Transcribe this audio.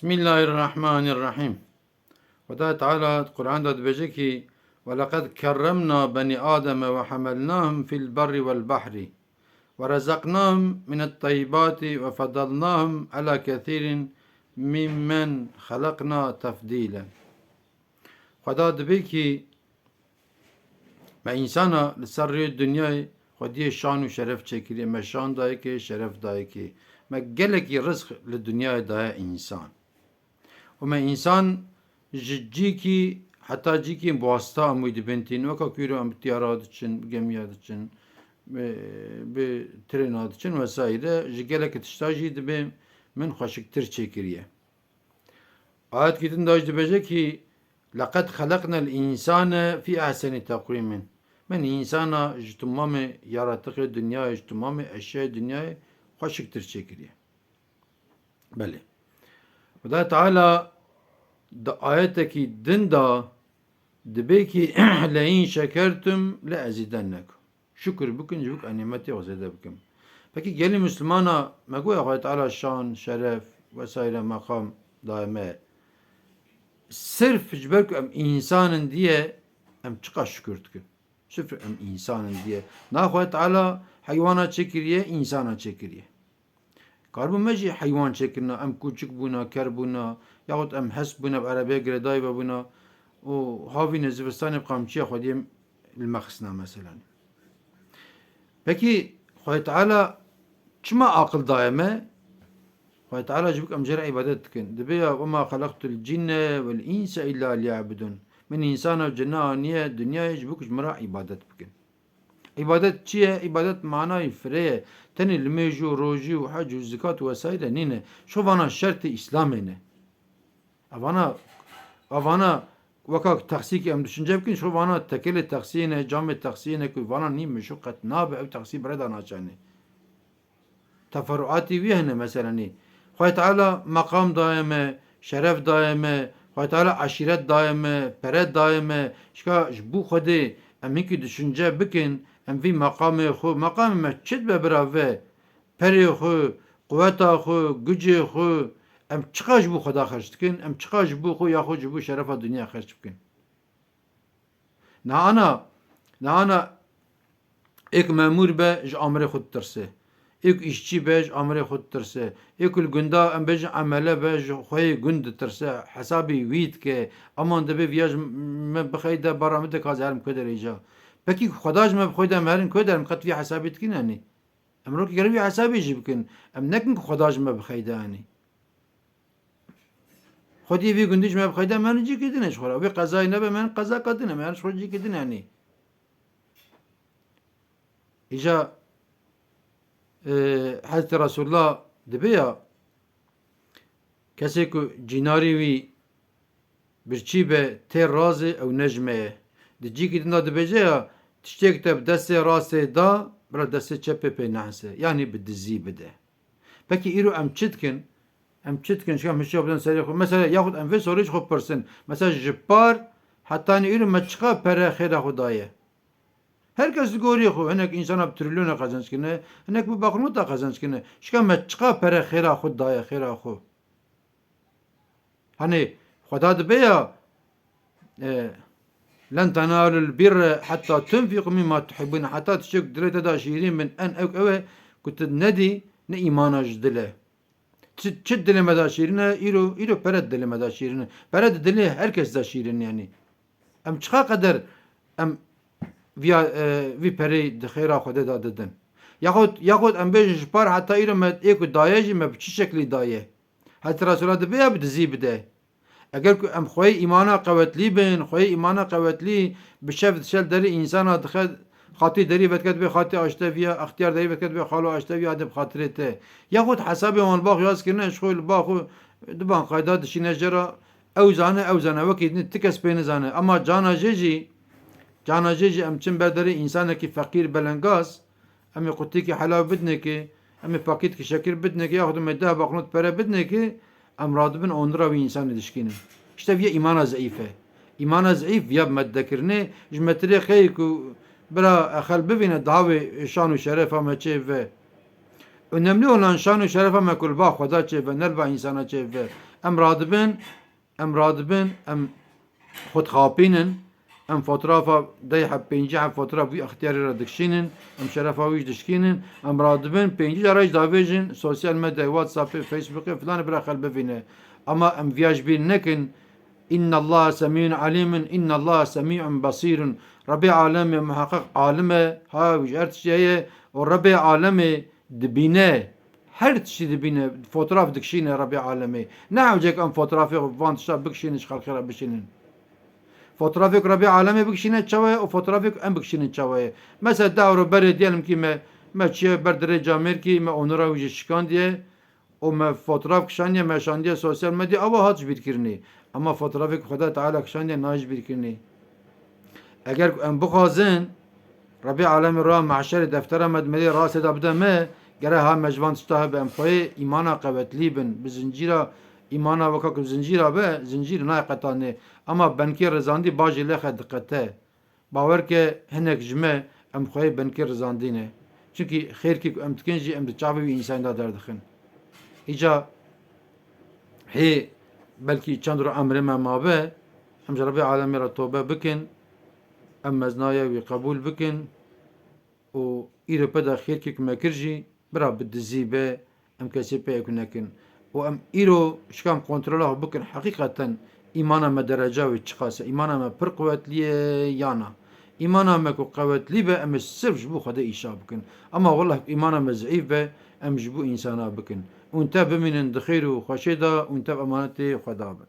Bismillahirrahmanirrahim. Ve Teala Kur'an'da diyecek ki وَلَقَدْ كَرَّمْنَا بَنِي آدَمَ وَحَمَلْنَاهُمْ فِي الْبَرِّ وَالْبَحْرِ وَرَزَقْنَاهُمْ مِنَ الطَّيِّبَاتِ وَفَضَّلْنَاهُمْ عَلَى كَثِيرٍ مِمَّنْ خَلَقْنَا تَفْضِيلًا. Xweda dibe ki me insana li ser rê dinyayê Xwediyê şan û şeref çekiriye, me şan daye ki, şeref daye ki. Me gelekî rizq li dunyayê daye însan. û me însan ji cîkî heta cîkên basta hemûyî dibin tîn weka ku em bi tîyara diçin, bi gemiya diçin, bi trêna diçin vesaire ji gelekî tişta jî dibe min xweşiktir çêkiriye. Ayet din de dibêje ki لَقَدْ خَلَقْنَا الْاِنْسَانَ فِي اَحْسَنِ تَقْوِيمٍ. Men insana ji tamamê yaratıkê dünyayê, ji tamamê eşyayê dünyayê xweşiktir çêkiriye. Belê. Xuda Teala di ayetekî din da dibe ki leîn şekertum le ezîdennekum. Şükür bikin ji wek nimetê xwe zêde bikim. Pekî gelî Müslümana me goya Xwedê Teala şan, şeref vesaire makam daye me. Sırf ji ber ku em insanın diye em çiqa şükür dikin. Sırf em insanın diye. Na Xwedê Teala heywana çekiriye, insana çekiriye. Karbon me jî heywan çekirina, em kûçik bûna, ker bûna, yaxud em hest bûna, bi erebeyê girêdayî vebûna û havîne zivistanê bi qamçiya Xwediyê li me xistina mesela. Pekî Xwedê Teala çima aqil daye me? Xwedê Teala ji ber em jê re îbadet dikin. Dibe ya وَمَا خَلَقْتُ الْجِنَّ وَالْاِنْسَ اِلَّا لِيَعْبُدُونَ. Min insana û cinna aniye dünyayê ji ber ku ji me re îbadet bikin. İbadet çi ye? İbadet manayı fireye. Tenê li mêj û rojî û hec û zikat û vesaire nîne. Şovana şertê İslamê ne. Avana weka texsîkê em düşünce bikin, şovana tekelê texsiyê ne, camê texsiyê ne ku vana nî meşuqet nabe ew texsî bireda naçane. Teferruatî wî hene mesela nî. Xwedê Teala makam daye me, şeref daye me, Xwedê Teala aşiret daye me, pere daye me. Şika ji bo Xwedê em hinkî düşünce bikin, em vî makamê xwe, makamê me çit be bira ve, perê xwe, quvveta xwe, gücê xwe, em çiqa ji bo Xweda xerc dikin, em çiqa ji bo xwe yaxud ji bo şerefa dunya xerc bikin. Nahana ek memûr be ji amirê xwe ditirse. Ek işçi be ji amirê xwe ditirse. Ek li gunda em bêjin emele be ji xweyê gund ditirse. Hesabê wî dike. Aman dibe vîya ji me bixeyde bara min dika zerim ku derêja. Pekî Xweda ji me bixweyde em herin ku derim qet vî hesabê dikin henî. Em rokî gerî vî hesabê jî bikin. Em nekin ku Xweda ji me bixeyde henî. Xwedî vî gundî ji me bixeyde em herin cî kedine ji xwe re. Wê qezayê nebe em herin qeza kedin em herin ji xwe cî kedin henî. İja Hazreti Resulullah dibe ya kesê ku cînarî wî birçî be tê razê ew nejme ye. Di cîkê din de dibêje ya tiştêk te bi destê rastê da bira destê çepê pê nehese. Yani bi dizî bide. Pekî îro em çi dikin? Em çi dikin? Şika mişiya bidin serê xwe. Mesela yaxud em vê sorî ji xwe pirsin. Mesela ji par heta îro me çiqa pere xêra xwe daye. Herkes gorî xwe. Hinek insana bi trilyona qezanc kirine, hinek bi baxnuta qezanc kirine. Şika me çiqa pere xêra xwe daye, xêra xwe. Hani Xweda dibe ya لَنْ تَنَالُوا الْبِرَّ حَتَّى تُنْفِقُوا مِمَّا تُحِبُّونَ. Heta tiştek dirête da şîrîn bin en ew ew ku tu nedî ne îmana ji dile. Çi dilê me da şîrîn e? Îro pere dilê me da şîrîn e. Pere di dilê herkes da şîrîn yani. Em çiqa qeder em vî perê di xêra Xwedê da didin. Yaxud em bêjin ji par heta îro me ê ku daye jî me bi çi şeklî daye. Hazreti Resulullah dibe ya bi dizî bide. Eger ku em xweyê îmana qewetlî bin, xweyê îmana qewetlî bi şev dişel derî insana dixe xatî derî vetket bê xatî aşte viya, ixtiyar derî vetket bê xalo aşte viya dib xatirê te. Yaxud hesabê wan bax yaz kirine ji xwe li ba xwe diban qayda dişîne jera ew zane wekî ti kes pê nizane. Ama cana jê jî em çin ber derî însanekî feqîr belengaz em ê qutikî helav bidinekê, em ê pakîtkî şekir bidinekê yaxud em ê deh baxnut pere bidinekê em radibin onira wî însanê dişkînin. İşte viya îmana zayıf e. İmana zayıf viya meddekirinê ji me tirê xeyî ku bira exel bivîne dawê şan û şerefa me çê ve. önemli olan şan-ı şerefe mekul ba Xweda çêve nelba insana çêve. Em radibin, em xwedxapînin, em fotoğrafa dey hep pêncî hep fotoğraf wî ixtiyarê re dikşînin, em şerefa wî dişkînin, em radibin pêncî jara jî davêjin sosyal medyayê, WhatsApp'ê, Facebook'ê filanê bira xel bivîne. Ama em viyaj bîr nekin. İnna Allah semî'un alîmun, inna Allah semî'un basîrun. Rabbi alemê muhakkak alime, ha her tiştiyê o Rabbi alemê dibîne. Her tiştî dibîne. Fotoğraf dikşîne Rabbi alemê. Ne hewcek em fotoğrafê van tişta bikşînin ji xelkê re bişînin. Fotoğrafek Rabbi aleme bikşine çavaya, o fotoğrafek em bikşinin çavaya. Mesela davro beri diyelim ki me çiye berdere camer ki me onura uji şikan diye o me fotoğraf kişaniye me şandiye sosyal medya ava haç birkirini. Ama fotoğrafek Xuda Teala kişaniye naş birkirini. Eğer em buxazin Rabbi alemi ra mahşeri deftere medmeli rase da bide me gere ha mecvan tiştahe be em xoye imana kuvvetli bin bi zincira imana vakak zincira be zincir na qetane ama benki rezandi bajê lexe diqete bawer ke hinek jime em xoye benki rezandîne çünkü xêrkî ku em dikin jî em di çavê wî însan da derdixin îca hê belkî çend ro emrê me mabe em ji Rabbi alemê re tobe bikin em meznaya wî qebûl bikin û îro peda xêrkî ku me kir jî bira bi dizî be em kesê pê ku nekin û em îro şikam kontrola bikin heqîqeten îmana me dereca wê çiqase îmana me pir quvvetliye yana îmana me ku qewwetlî be em sirf ji bo Xwedê îşa bikin ama wallah îmana me zîf be em ji bo însana bikin û te bimînin di xêr û xweşê da û te emanetê Xweda be.